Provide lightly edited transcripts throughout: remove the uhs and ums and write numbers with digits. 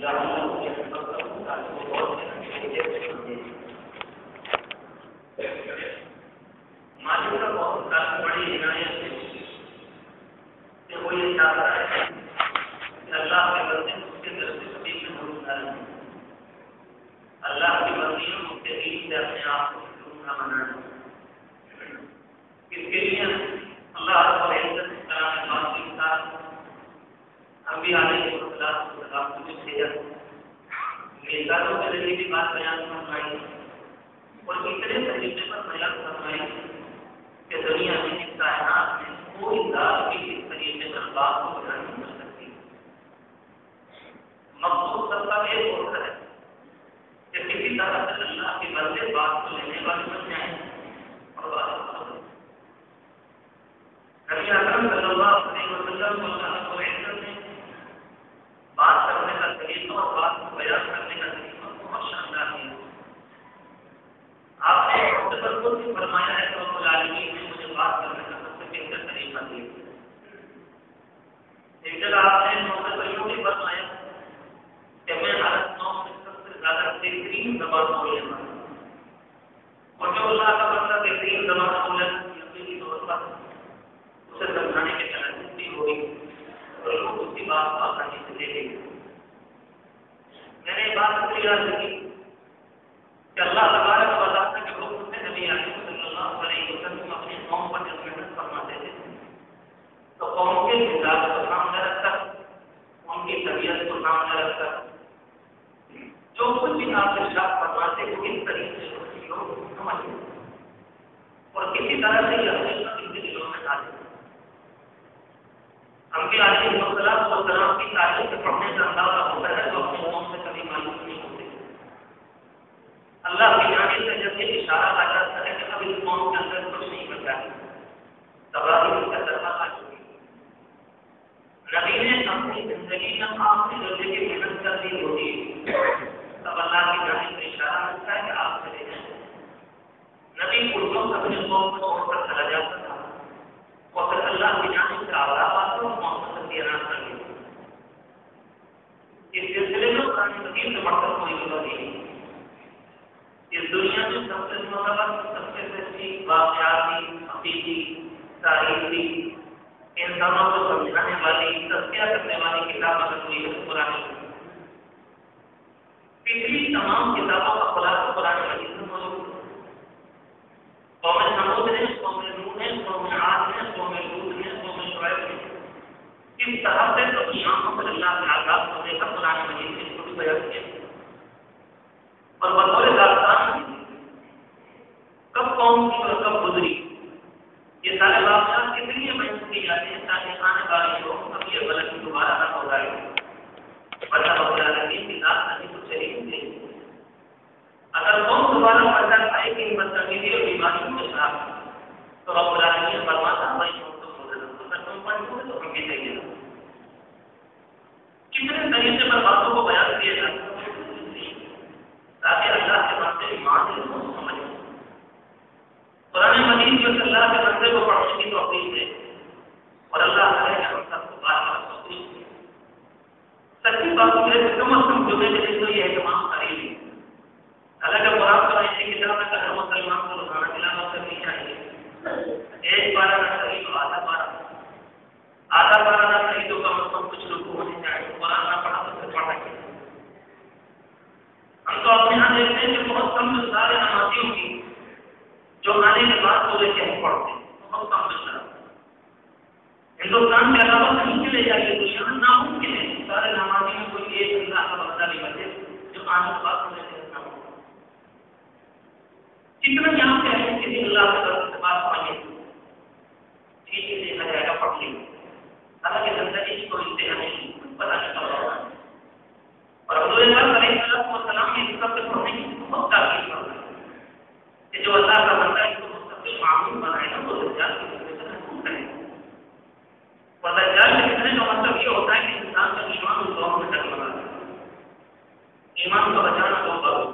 مالک کا بہت بڑی عنایت ہے کہ وہ یہ چاہتا ہے کہ اللہ کے بندے اس کے در سے کبھی بھی دور نہ رہیں، اللہ کی بندیوں مستقیم سے اپنے آپ کو دور نہ بنائیں۔ اس کے لیے اللہ رب العزت نے کلام پاک کے ساتھ انبیاء علیہ السلام کو بھیجا، مثالوں کے ذریعے بھی بات بیان فرمائی اور اتنے طریقے پر بیان فرمائی کہ دنیا میں اس کائنات میں کوئی ذات بھی اس طریقے پر بات کو بیان نہیں کر سکتی۔ مقصود سب کا ایک ہوتا ہے کہ کسی طرح سے اللہ کے بندے بات کو لینے والے بن جائیں اور بات کو نبی اکرم صلی اللہ علیہ وسلم کو اللہ رب العزت نے بات کرنے کا طریقہ اور بات کو بیان کرنے کا طریقہ بہت شاندار ہے۔ آپ نے مختصر خود بھی فرمایا ہے کہ رب العالمین نے مجھے بات کرنے کا سب سے بہتر طریقہ دیا۔ ایک جگہ آپ نے مختصر یوں بھی فرمایا کہ میں حالت نو میں سب سے زیادہ بہترین زبان بولنے والا ہوں، اور جو اللہ کا بندہ بہترین زبان بولے یقینی طور پر اسے سمجھانے کے تناسب بھی ہوگی اور لوگ اس کی بات کو آسانی سے لے لیں گے۔ میں نے بات کلیئر کی کہ اللہ تبارک و تعالیٰ کے حکم سے نبی اکرم صلی اللہ علیہ وسلم اپنی قوم پر جب محنت فرماتے تھے تو قوم کے مزاج کو سامنے رکھ کر، ان کی طبیعت کو سامنے رکھ کر جو کچھ بھی آپ ارشاد فرماتے وہ اس طریقے سے لوگ سمجھتے اور کسی طرح سے یہ حقیقت ان کے دلوں میں ڈالتے۔ انبیاء علیہ السلام کی تعلیم سے پڑھنے کا اندازہ ہوتا ہے جو اپنی قوم سے کبھی معلوم نہیں ہوتے۔ اللہ کی جانب سے جب یہ اشارہ آ جاتا ہے کہ اب اس قوم کے اندر کچھ نہیں بچا ہے، تباہی کا دروازہ چکی، نبی نے اپنی زندگی میں آخری درجے کی محنت کر دی ہوتی ہے، تب اللہ کی جانب سے اشارہ ملتا ہے کہ آپ چلے جائیں۔ نبی پرسوں سے اپنے قوم کو چھوڑ کر چلا جاتا تھا اور پھر اللہ کی جانب سے آواز آتا اور محمد سے اعلان کر دیا۔ اس سلسلے میں قرآن مجید سے بڑھ کر کوئی جگہ نہیں۔ اس دنیا میں سب سے معتبر، سب سے سچی، واقعاتی، حقیقی، تاریخی، انسانوں کو سمجھانے والی، تذکیہ کرنے والی کتاب اگر کوئی ہے تو قرآن مجید۔ پچھلی تمام کتابوں کا خلاصہ قرآن مجید میں موجود ہے۔ قوم سمود نے، قوم نوح نے، قوم عاد نے، قوم لوط نے، قوم شعیب نے اس طرح سے اپنی آنکھوں پر اللہ کے عذاب کو دیکھ کر قرآن مجید نے اس کو بیان کیا اور بطور داستان کب قوم کی اور کب گزری یہ سارے واقعات اس لیے بیان کیے جاتے ہیں تاکہ آنے والی لوگ کب یہ غلطی دوبارہ نہ ہو جائے، ورنہ رب العالمین کی ذات نہیں تو چلی نہیں۔ اگر قوم دوبارہ پڑھنا پائے کہ بدتمیزی اور بیماریوں کے ساتھ تو رب العالمین فرماتا ہے بھائی تم پڑھو تو ہم بھی دیں گے۔ کتنے طریقے پر باتوں کو بیان کیا جاتا ہے تاکہ اللہ کے بندے ایمان کو سمجھ۔ قرآن مجید جو اللہ کے بندے کو پڑھنے کی توفیق دے اور اللہ کرے کہ ہم سب کو بار بار توفیق دے۔ سچی بات یہ ہے کہ کم از کم جمعے کے دن تو یہ اہتمام کرے گی۔ حالانکہ قرآن کا ایسی کتاب ہے کہ ہر مسلمان کو روزانہ تلاوت کرنی چاہیے۔ ایک بارہ نہ صحیح تو آدھا بارہ نہ صحیح تو کم از کم کچھ لوگ ہونے چاہیے۔ قرآن نہ پڑھا تو پھر پڑھا کے ہم تو اپنے یہاں دیکھتے ہیں کہ بہت کم سارے نمازیوں کی جو آنے کے بعد پورے کہیں پڑھتے ہیں بہت کم ملتا ہے۔ ہندوستان کے علاوہ کہیں چلے جائیے تو یہاں ناممکن ہے سارے نمازی میں کوئی ایک اللہ کا بندہ بھی بچے جو آنے کے بعد پورے کہیں نہ ہو۔ کتنا یہاں پہ ہے کسی اللہ کے طرف سے بات پڑھیں ٹھیک ہے دیکھا جائے گا پڑھ لیں، حالانکہ زندگی کی کوئی انتہا نہیں، پتہ نہیں کب ہوگا۔ اور حضور پاک علیہ السلام نے اس سب سے پڑھنے کی بہت تاکید فرمائی کہ جو اللہ کا بندہ اس کو مستقل معمول بنائے گا وہ دجال کی وجہ سے محفوظ رہے گا۔ اور دجال کے کہنے کا مطلب یہ ہوتا ہے کہ انسان کا ایمان اس دور میں ڈگمگا ہے، ایمان کو بچانا بہت ضروری۔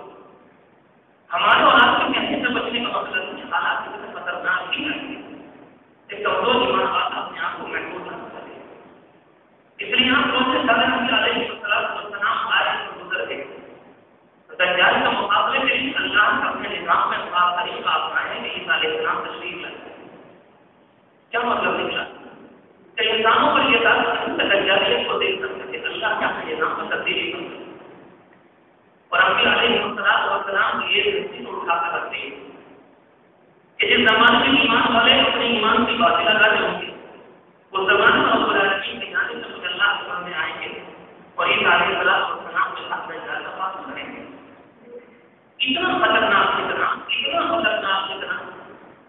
ہمارے اور آپ کے کہنے سے بچنے کا مطلب ہے حالات کتنے خطرناک بھی ہیں، ایک کمزور ایمان والا اپنے آپ کو محفوظ رکھ سکے۔ اس لیے ہم سوچتے سارے نبی علیہ السلام آئے نبی علیہ السلام یہ حدیث اٹھا کر رکھتے ہیں کہ جس زمانے میں ایمان والے اپنے ایمان کی باتیں لگاتے ہوں گے اس زمانے میں رب العالمین کی جانب سے کچھ اللہ کے سامنے آئیں گے اور یہ علیہ السلام کے ساتھ دجال کا بات کریں گے. اتنا خطرناک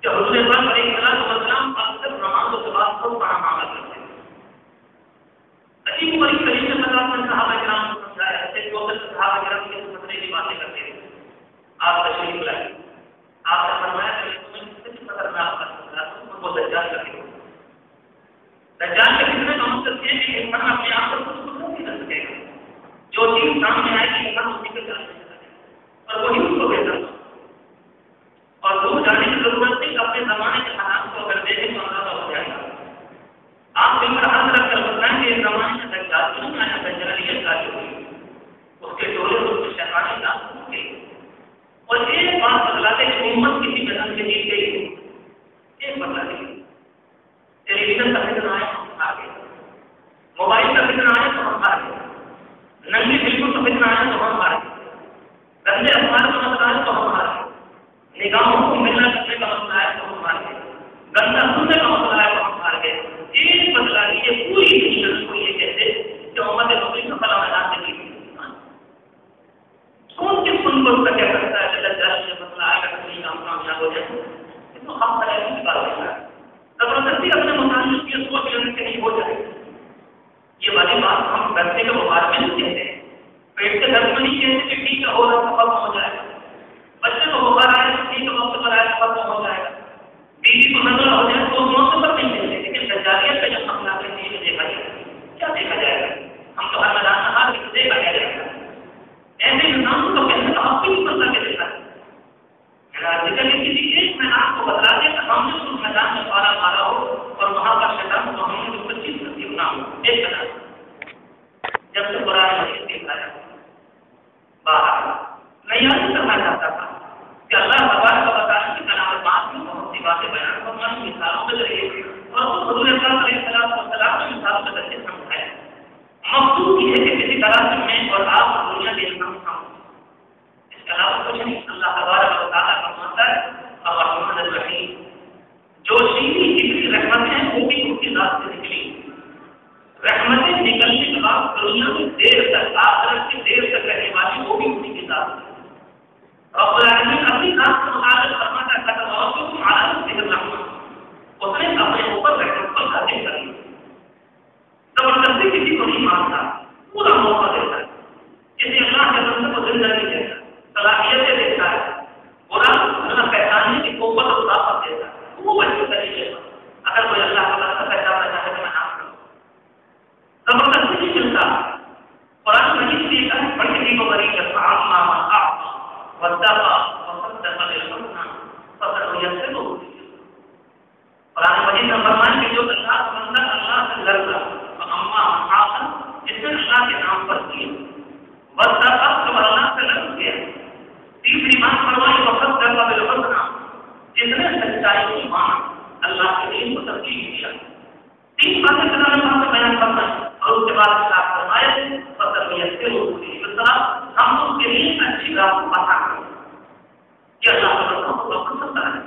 کہ حضور پاک علیہ السلام اکثر نماز و صلات کو فراہم کرتے ہیں. عجیب بڑی طریقے سے آپ نے صحابہ کرام کو سمجھایا ہے کہ وہ صحابہ کرام کے خطرے کی باتیں کرتے ہیں. آپ تشریف لائیں, آپ نے فرمایا کہ تمہیں کس سے خطرناک خطرہ تم کو دجال کرتے ہو. دجال کے کتنے کا مقصد یہ ہے کہ انسان اپنے آپ کو خود نہیں کر سکے گا. جو چیز سامنے آئے گی انسان اسی پہ چل سکے گا اور وہی اس کو بہتر اور دور جانے کی ضرورت نہیں. اپنے زمانے کے حالات کو اگر دیکھیں تو اندازہ ہو جائے گا. آپ دل پر ہاتھ رکھ کر بتائیں کہ اس زمانے میں دجال کیوں آیا, دجالیت کا جو ہوئی اس کے ٹولے اس کے شیطانی نام ہو گئی. اور ایک بات بتلاتے کہ امت کسی قدم سے جیت گئی ہے. ایک بتلا دی ٹیلی ویژن کا فتنہ آیا تو ہم آ گئے, موبائل کا فتنہ آیا تو ہم آ گئے, ننگی فلموں کا فتنہ آیا تو ہم آ گئے, گندے اخبار کا مسئلہ آیا تو ہم آ گئے, نگاہوں کو ملنا کرنے کا مسئلہ آیا تو ہم آ گئے, گندا سننے کا مسئلہ آیا تو ہم آ گئے. ایک بدلا یہ پوری دنیا کو یہ کہتے کہ امت نبی کا فلاں میدان سے جیتی. کون کس سن کو کیا کرتا ہے کہ دجال یہ مسئلہ آئے گا کہ ہم کامیاب ہو جائیں. یہ تو ہم خیال کی بات ہے. زبردستی اپنے مطابق کی سوچ لینے کے نہیں ہو جائے. یہ والی بات ہم کرتے کے بخار میں نہیں کہتے ہیں, پیٹ کے درد میں نہیں کہتے کہ ٹھیک ہے ہو رہا تو ختم ہو جائے گا. بچے کو بخار آئے تو ٹھیک ہے وقت پر آئے تو ختم ہو جائے گا. بیوی کو نظر ہو جائے تو اس موقع پر نہیں کہتے. لیکن دجالیت کا جب مسئلہ ہے یہ دیکھا جائے گا, کیا دیکھا جائے گا. ہم تو ہر میدان میں ہار کے دیکھا جائے گا. ایسے انسان کو کہنے کا آپ بھی پتہ کہ دیکھا ہے. کسی ایک میدان کو بتلا دے کہ ہم نے اس میدان میں پارا مارا ہو اور وہاں پر شیطان کو ہم نے 25 نصیب نہ ہو. ایک میدان جب سے قرآن مجید دیکھا ہے باہر میں یاد کرنا چاہتا تھا کہ اللہ تبارک و تعالیٰ کی کلام بات میں بہت سی باتیں بیان فرمائی مثالوں کے ذریعے اور اس حضور پاک علیہ السلام نے مثالوں کے ذریعے سمجھایا. مقصود یہ ہے کہ کسی طرح سے میں اور آپ دنیا کے انسان ہوں, اس کے علاوہ کچھ نہیں. اللہ تبارک و تعالیٰ فرماتا ہے الرحمن الرحیم, جو سیدھی جتنی رحمتیں ہیں وہ بھی ان کی ذات سے نکلی. رحمتیں نکلنے کے بعد دنیا میں دیر تک آخرت کی دیر تک رہنے والی وہ بھی انہیں کی ذات سے. رب العالمین اپنی ذات سے متعلق فرماتا ہے کہ توکل علی ذکر الرحمن, اس نے اپنے اوپر رحمت پر حاصل کر لی. زبردستی کسی کو نہیں مانتا, پورا موقع دیتا ہے. کسی اللہ کے بندے کو زندگی دیتا ہے, صلاحیتیں دیتا ہے, برا بھلا پہچاننے کی قوت اور طاقت دیتا ہے. وہ بچے طریقے پر اگر کوئی اللہ تعالیٰ کا پہچاننا چاہے تو میں نام کروں. زبردستی نہیں ملتا. قرآن مجید سے یہ ہے پڑھنے کو غریب ہے فعما من اعطى واتقى وصدق بالحسنى فسنيسره. قرآن مجید میں فرمایا کہ جو اللہ کا بندہ اللہ سے ڈرتا اما من اعطى, جس نے اللہ کے نام پر کیا, واتقى تو اللہ سے ڈر گیا. تیسری بات فرمائی وصدق بالحسنى, جس نے سچائی کو مانا, اللہ کے دین کو تسلیم کیا. تین باتیں اللہ نے بیان کرنا ہے اور اس کے بعد اللہ فرمایا ہم اس کے لیے اچھی راہ کو پتا کریں کہ اللہ کا بندہ کو پسند ہے.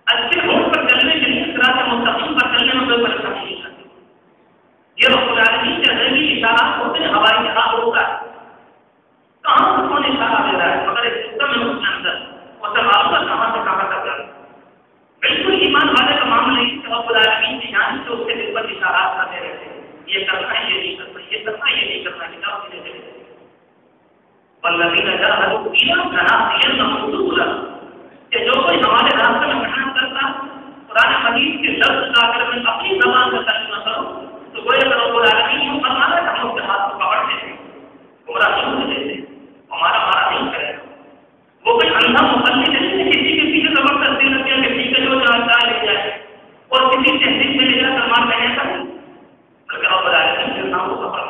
اچھے روڈ پر چلنے کے لیے اس طرح سے مستقیم پر چلنے میں کوئی پریشانی نہیں آتی. یہ رب العالمین کے ذہنی اشارات ہوتے ہیں. ہوائی جہاز ہوتا ہے, کہاں سے کون اشارہ دے رہا ہے, مگر ایک سسٹم ہے اس کے اندر اسے معلوم ہے کہاں سے کہاں تک جائے. بالکل ایمان والے کا معاملہ نہیں کہ رب العالمین کی جانب سے اس کے دل پر اشارات کرتے رہتے ہیں. یہ کرنا ہے, یہ نہیں کرنا, یہ کرنا, یہ نہیں کرنا, کتاب کی دیتے رہتے. والذین جاہدوا فینا لنہدینہم سبلنا, کہ جو کوئی ہمارے راستے میں محنت کرتا, قرآن مجید کے لفظ لا کر میں اپنی زبان سے ترجمہ کروں تو گویا کہ رب العالمین یوں فرمانا ہے کہ ہم اس کے ہاتھ کو پکڑتے ہیں, گمراہ نہیں ہونے دیتے, ہمارا نہیں کرے گا. وہ کوئی اندھا مقلد نہیں ہے کسی کے پیچھے زبردستی رکھے کہ ٹھیک ہے جو چاہتا ہے لے جائے اور کسی تحریک میں لے جا کر مار کہنے کا نہیں, بلکہ رب العالمین کے نام کو پکڑ.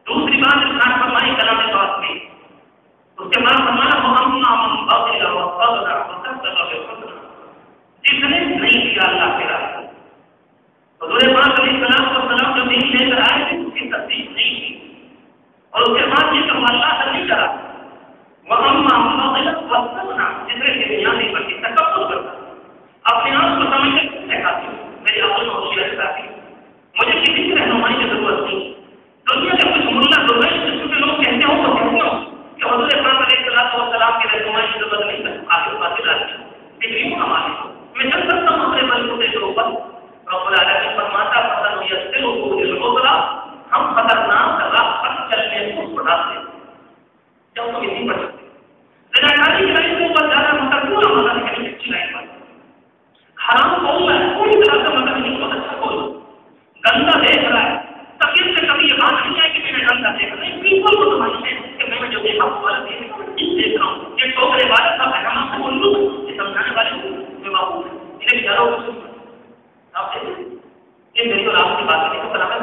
دوسری بات ارشاد فرمائی کلام پاک میں, اس کے بعد فرمایا محمد باطل و صبر وصدق بالحسنى, جس نے نہیں کیا اللہ کے راستے. حضور پاک علیہ السلام جو دین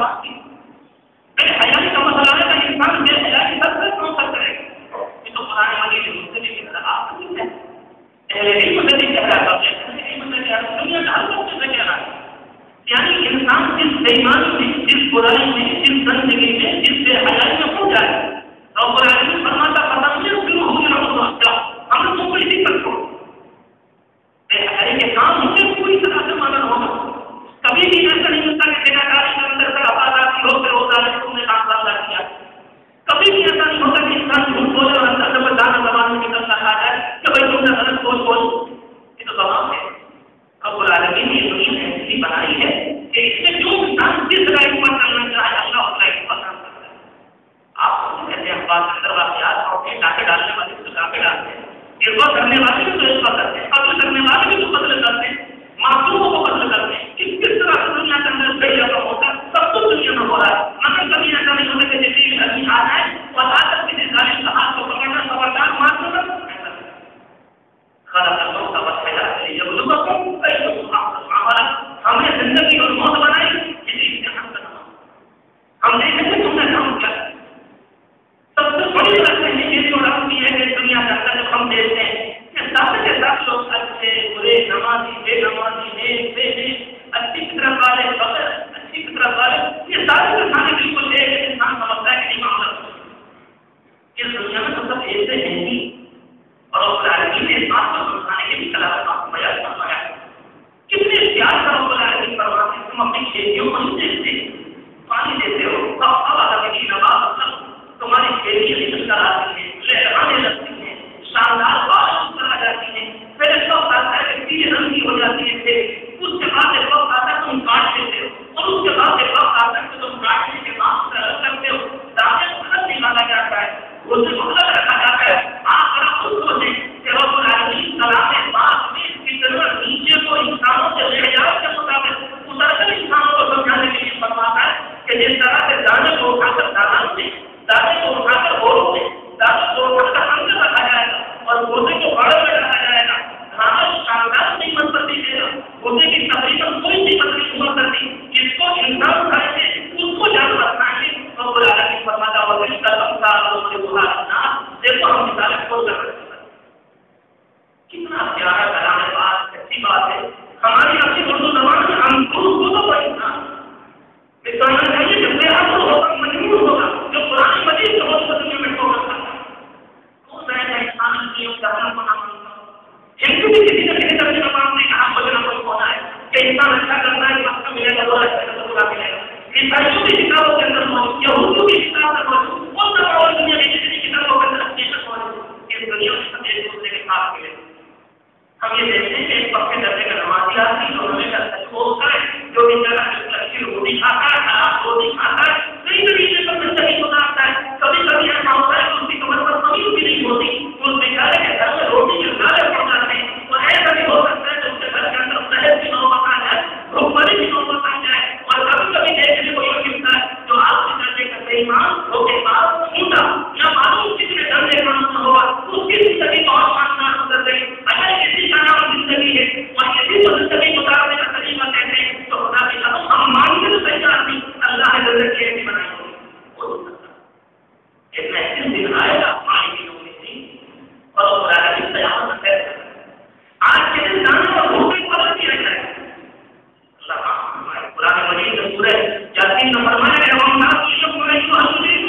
بات کی حیائی کا مسئلہ ہے کہ انسان بے حیائی سب سے کون سا کرے گا. یہ تو قرآن مجید میں مختلف کی طرح آپ نہیں ہے. اہل علم سے نہیں کہہ رہا ہے، اہل علم سے کہہ رہا ہے، دنیا کا ہر وقت سے کہہ رہا ہے. یعنی انسان جس بےایمانی میں، جس برائی میں، جس گندگی میں، جس بے حیائی میں ہو جائے، رب العالمین فرماتا پتہ مجھے شروع ہو گیا ہوگا ہم لوگوں کو اسی پر چھوڑ. بے حیائی کے کام مجھے پوری طرح سے مانا ہوگا. کبھی بھی ایسا نہیں ہوتا کہ بیٹا کاری کے اندر سے آبادی ہو پھر ہوتا ہے تم نے کام کرنا کیا. کبھی بھی ایسا نہیں ہوتا کہ انسان جھوٹ بولے اور اندر سے بتانا زبان میں نکلنا کھا جائے کہ بھائی تم نے غلط بول. یہ تو زبان ہے. رب العالمین نے دنیا ایسی بنائی ہے کہ اس میں جو انسان جس رائے پر کرنا چاہے اللہ اس رائے پر کام کرتا ہے. آپ کہتے ہیں بات اندر واقعات اور ڈاکے ڈالنے والے تو ڈاکے ڈالتے ہیں، اربا کرنے والے بھی تو اربا کرتے ہیں، قتل کرنے والے بھی تو قتل کرتے ہیں، معصوموں کو قتل کرتے ہیں. کس طرح سے دنیا کے اندر بے جگہ ہوتا ہے سب کچھ دنیا میں ہو رہا ہے. مگر کبھی ایسا نہیں ہوتا کہ جتنی ابھی آ جائے اور آ کر کسی ظالم کا ہاتھ کو پکڑنا خبردار معصوم ہے. خدا اللہ کا وسیلہ ہے یہ بزرگوں ہم نے زندگی اور موت بنائی اسی امتحان کا نام. ہم دیکھیں گے تم نے کام کیا. سب سے بڑی بات یہ جو رام کی ہے کہ دنیا کے اندر جب ہم دیکھتے ہیں کہ سب کے ساتھ لوگ اچھے برے نمازی بے نمازی نیک بے نیک اچھی فطرت والے بغیر اچھی فطرت والے یہ سارے انسان بالکل ایک انسان سمجھتا ہے کہ نہیں معاملہ اس دنیا میں تو سب ایسے ہیں ہی. اور رب العالمین نے اس بات کو سمجھانے کے لیے کلام بیان فرمایا. کتنے پیار کا رب العالمین فرماتے ہیں تم اپنی کھیتیوں کو نہیں دیتے پانی دیتے ہو تمہاری کھیتیاں نکل کر آتی ہیں لہرانے لگتی ہیں شاندار بارش کر آ جاتی ہیں. پھر ایک وقت آتا ہے کہ پیلے رنگ کی ہو جاتی ہے پھر اس کے بعد ایک وقت آتا ہے تم کاٹ دیتے ہو اور اس کے بعد ایک وقت آتا ہے کہ تم کاٹنے کے بعد کرتے ہو دانے خود نکالا جاتا ہے اسے مطلب رکھا جاتا ہے. آپ ذرا خود سوچیں کہ رب العالمین کلام پاک میں کتنا نیچے کو انسانوں کے معیار کے مطابق اتر کر انسانوں کو سمجھانے کے لیے فرماتا ہے کہ جس طرح سے دانے کو اٹھا کر دانوں سے دانے کو اٹھا کر گوروں سے دانے کو اٹھا کر اندر رکھا جائے گا اور گوشے کو باڑے میں رکھا جائے گا. کھانا شاندار نہیں بن سکتی دے گا گوشے کی تقریباً کوئی قیمت نہیں ہو سکتی. جس کو انسان کھائے گے اس کو جانور کھائیں گے. رب العالمین فرماتا اور اس کا دیکھو ہم مثالیں کھول کر رکھتے ہیں. کتنا پیارا کلام ہے. بات اچھی بات ہے. ہماری اپنی اردو زبان میں ہم کو تو بڑی سمجھنا چاہیے کہ بے حد ہوگا مجبور ہوگا جو قرآن مجید سے بہت دنیا میں ٹھوکر کرتا ہے. کون رہے گا انسان کی ادھارن کو نہ مانتا ہندو بھی کسی نہ کسی طرح کا کام نہیں کہا مجھے نہ کوئی ہونا ہے کہ انسان اچھا کرتا ہے وقت ملے گا برا برا ملے گا. عیسائیوں کی کتابوں کے اندر موجود یہودیوں کی کتاب میں موجود وہ سب اور دنیا کی کسی کتابوں کے اندر حقیقت موجود اس دنیا میں سب ایک دوسرے کے ساتھ ملے. ہم یہ دیکھتے ہیں کہ ایک پکے درجے کا نمازی آدمی جو ہمیشہ سچ بولتا ہے جو بیچارہ اچھی روٹی کھاتا ہے خراب روٹی کھاتا ہے کئی طریقے پر زندگی گزارتا ہے. کبھی کبھی ایسا ہوتا ہے کہ اس کی کمر پر کمی بھی نہیں ہوتی اس بیچارے کے گھر میں روٹی کے زیادہ پڑ جاتے ہیں. اور ایسا بھی ہو سکتا ہے کہ اس کے گھر کے اندر صحت کی نوبت آ جائے بھوکمری کی نوبت آ جائے. اور کبھی کبھی دیکھنے کو یہ ملتا ہے جو آپ کے درجے کا ایمان ہو کے بعد چھوٹا یا معلوم کتنے درجے کا نہ ہوا اس کی زندگی بہت شاندار گزر گئی. اگر کسی کا نام زندگی ہے اور کسی کو زندگی گزارنے کا طریقہ کہتے ہیں تو خدا کی قسم ہم مانگتے تو صحیح آدمی اللہ نے زندگی ایسی بنائی ہوگی. اتنا ایسے دن آئے گا پانی کی ہوگی تھی اور وہ خدا کی قیامت ہے. آج کے دن جانے اور بھوک کی قدر کیا جائے. اللہ قرآن مجید میں سورہ یاسین میں فرمایا کہ ہم نہ کی شکر نہیں تو ہم نہیں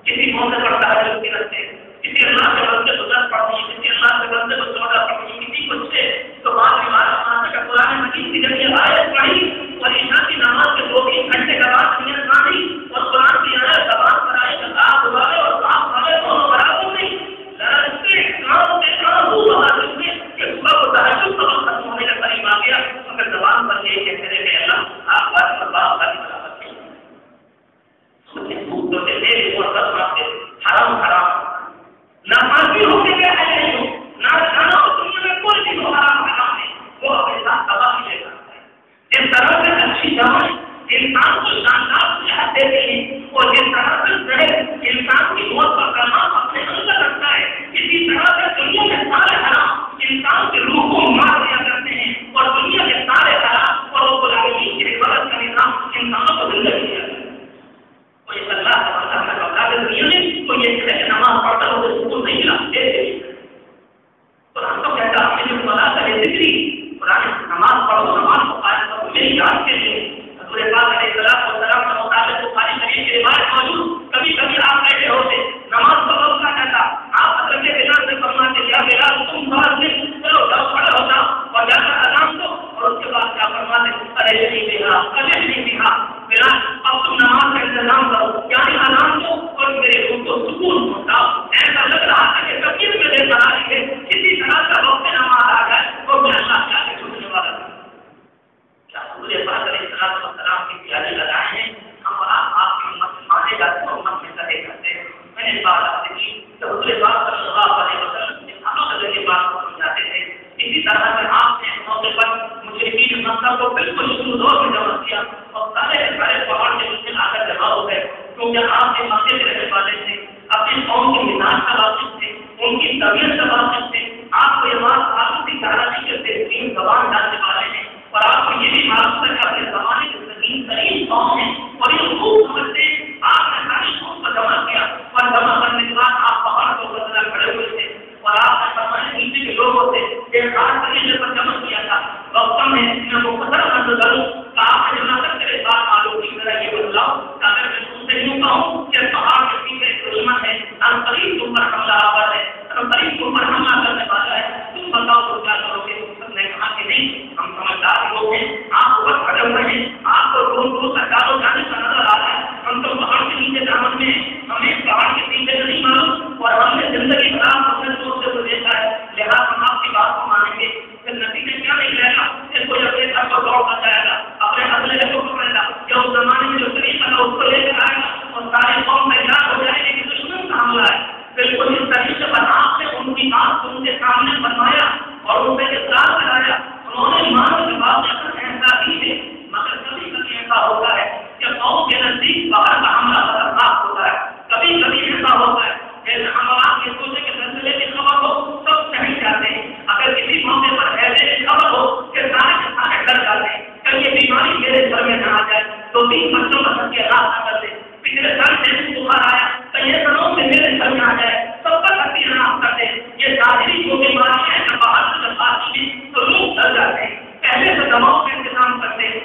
کسی موقع پر تہجد کی رکھتے ہیں، کسی اللہ کے بندے کو 10 پڑھنی ہے، کسی اللہ کے بندے کو 14 پڑھنی ہے، کسی کو 6 تو بعد میں کا قرآن مجید کی ذریعے آیت پڑھی اور عشاء کی نماز کے 2-3 گھنٹے کے بعد نیت مانی اور قرآن کی آیت زبان پر آئی کہ آپ والے اور آپ والے دونوں برابر نہیں، لڑکے کام کے کام وہ حاصل میں کہ صبح کو تہجد کا وقت ختم ہونے کا قریب آ گیا، مگر زبان پر یہ کہتے رہے کہ اللہ آپ بات پر بات کا برابر نہیں، تو کہتے اور دس مانگتے حرام حرام نمازی ہو کے کیا ہے نہ کھانا اور دنیا میں کوئی بھی حرام حرام ہے وہ اپنے ساتھ تباہی لے جاتا ہے۔ اس طرح سے اچھی دعائیں انسان کو شاندار صحت دیتے ہیں اور جس طرح سے صحت انسان کی موت کا پیغام اپنے اندر رکھتا ہے، اسی طرح سے دنیا کے سارے حرام انسان کی روح کو مار دیا کرتے ہیں اور دنیا کے سارے حرام اور رب العالمین کی عبادت کا نظام انسانوں کو زندگی دیا ہے۔ اور اس اللہ کا دنیا میں تو یہ ہے کہ نماز پڑھتا ہو تو سکون نہیں ملا، قرآن تو کہتا ہے جو خدا کا ذکری قرآن نماز پڑھو، نماز کو قائم کرو میری یاد کے لیے۔ حضور پاک علیہ السلام کے مطابق بخاری شریف کی روایت موجود، کبھی کبھی آپ بیٹھے ہوتے نماز کا وقت نہ کہتا، آپ حضرت بلال سے فرماتے یا بلال تم باہر سے چلو جاؤ کھڑے ہو جاؤ اور جا کر اذان دو، اور اس کے بعد کیا فرماتے ارے بلال اب تم نماز کا انتظام کرو، یعنی اذان دو اور میرے روح کو سکون پہنچاؤ۔ ایسا لگ رہا تھا کہ فقیر میں دے بنا ہے کسی طرح کا وقت نماز آ جائے اور میں اللہ کیا کہ چھوٹنے والا تھا۔ کیا حضور پاک علیہ السلام کی پیاری لگائیں ہیں ہم اور آپ کی امت میں مانے جاتے ہیں، امت میں کہے کرتے ہیں۔ میں نے بات آپ سے کی کہ حضور پاک صلی اللہ علیہ وسلم انسانوں کے ذریعے بات کو سمجھاتے تھے، اسی طرح سے آپ نے اس موقع پر مشرکین مکہ کو بالکل شروع دور میں جمع کیا اور سارے پہاڑ کے نیچے آ کر جمع ہو گئے، کیونکہ آپ کے مکے کے رہنے والے تھے، اپنی قوم کے مزاج کا واقف تھے، ان کی طبیعت کا واقف تھے، آپ کو یہ بات معلوم تھی کہ کے بہترین زبان جاننے والے ہیں، اور آپ کو یہ بھی معلوم ہے کہ اپنے زمانے کے ذہین ترین قوم ہیں اور یہ خوب سمجھتے آپ نے ساری قوم کو جمع کیا اور جمع کرنے کے بعد آپ پہاڑ کو بدلا کھڑے ہوئے تھے اور آپ نے فرمایا نیچے کے لوگوں سے ایک خاص طریقے پر جمع کیا تھا، وقت میں مختصر اندر کروں کہ آپ نے جمع کر کے بات معلوم کی طرح یہ بتلاؤ کہ اگر میں تم سے یوں کہوں کہ پہاڑ کے پیچھے دشمن ہے، ہم قریب تم پر حملہ آور ہے، ہم قریب تم پر حملہ کرنے والا ہے، تم بتاؤ تو کیا کرو گے؟ سب نے کہا کہ نہیں ہم سمجھدار لوگ ہیں، آپ کو بہت کھڑے ہوئے ہیں، آپ کو دور دور تک جانے کا نظر آ رہا ہے، ہم تو پہاڑ کے نیچے دامن میں ہمیں پہاڑ کے پیچھے نہیں معلوم اور ہم نے زندگی خراب اپنے دوست سے دیکھا ہے، لہٰذا ہم آپ کی بات کو مانیں گے۔ پھر نتیجے کیا نکلے گا؟ اس کو جب ایک کو دوڑ کر جائے گا، اپنے اگلے کو پکڑے گا، یا اس زمانے میں جو طریقہ تھا اس کو لے کر آئے گا اور ساری قوم تیار ہو جائے گی کہ دشمن کا حملہ ہے۔ بالکل اس طریقے پر آپ نے ان کی بات ان کے سامنے فرمایا اور ان سے اقرار کرایا، انہوں نے مان کی بات ایسا ہی ہے، مگر کبھی کبھی ایسا ہوتا ہے کہ قوم کے نزدیک باہر کا حملہ خطرناک ہوتا ہے، کبھی کبھی ایسا ہوتا ہے جیسے ہم آپ کے سوچے کہ زلزلے کی خبر ہو سب چہل جاتے ہیں، اگر کسی موقع پر ایسے کی خبر ہو کہ سارے کے سارے ڈر جاتے ہیں کہ یہ بیماری میرے گھر میں نہ آ جائے، 2-3 بچوں کا سب کے رات نہ کر دے، پچھلے سال سے بخار آیا تو یہ سنوں سے میرے گھر میں آ جائے، سب کا سکتی نام کر دے، یہ ظاہری جو بیماری ہے باہر سے جب آتی ہے تو لوگ ڈر جاتے ہیں، پہلے سے دواؤں کا انتظام کرتے ہیں،